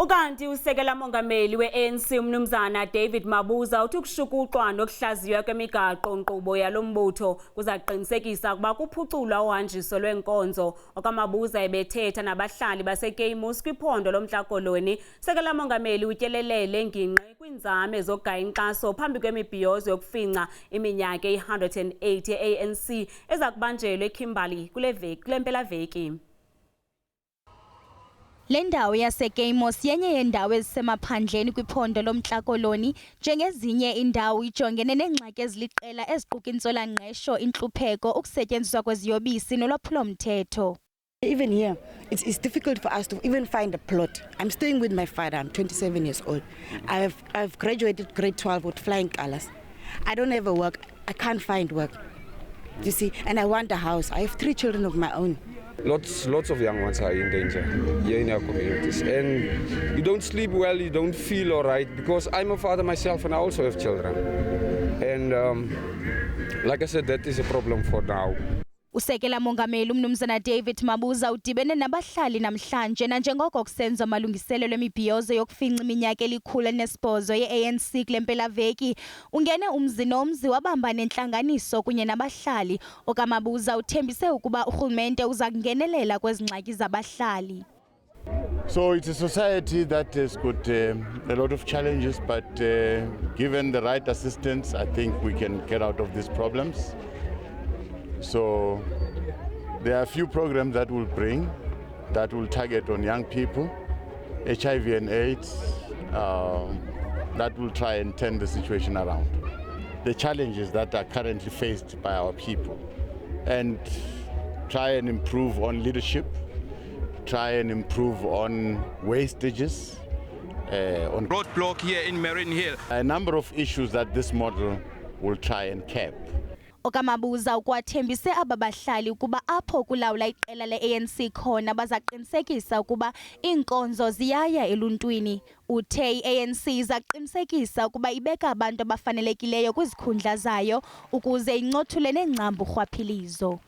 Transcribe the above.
Ukanti usekela mongameli we-ANC umnumzana David Mabuza uthi ukushukuxwa nokuhlaziywa kwemigaqo nkqubo yalombutho kuzakuqinisekisa ukuba kuphuculwa uhanjiso lweenkonzo.OkaMabuza ebethetha nabahlali baseKeimoes kwiphondo loMntla Koloni. Usekela mongameli utyelele ngingqi kwinzame zokugaya inkxaso phambi kwemibhiyozo yokufinca iminyaka eyi-180 ye-ANC eza kubanjelwa eKimberley kule mpelaveki. Le ndawo yaseKeimoes yenye yendawo ezisemaphandleni kwiphondo loMntla Koloni. Njengezinye indawo ijongene neengxaki eziliqela eziquka intswela-ngqesho, intlupheko, ukusetyenziswa kweziyobisi nolwaphulo-mthetho. Even here, it's difficult for us to even find a plot. I'm staying with my father. I'm 27 years old. I've graduated grade 12 with flying colors. I don't have a work. I can't find work. You see, and I want a house. I have 3 children of my own. Lots of young ones are in danger here in our communities, and you don't sleep well, you don't feel all right, because I'm a father myself and I also have children, and like I said, that is a problem for now. Usekela mongameli umnumzana David Mabuza udibene nabahlali namhlanje nanjengoko kusenza amalungiselelo emibhiyozo yokufinca iminyaka eli-108 ye-ANC kule mpelaveki. Ungene umzi nomzi wabamba nentlanganiso kunye nabahlali. OkaMabuza uthembise ukuba urhulumente uza kungenelela kwezi ngxaki zabahlali. So it's a society that has got a lot of challenges, but given the right assistance, I think we can get out of these problems. So there are a few programs that will target on young people, HIV and AIDS, that will try and turn the situation around. The challenges that are currently faced by our people, and try and improve on leadership, try and improve on wastages, on roadblock here in Marine Hill. A number of issues that this model will try and cap. OkaMabuza ukwathembise aba bahlali ukuba apho kulawula iqela le-ANC khona bazaqinisekisa ukuba iinkonzo ziyaya eluntwini. Uthe i-ANC izaqinisekisa ukuba ibeka abantu abafanelekileyo kwizikhundla zayo ukuze incothule neengcambu rhwaphilizo.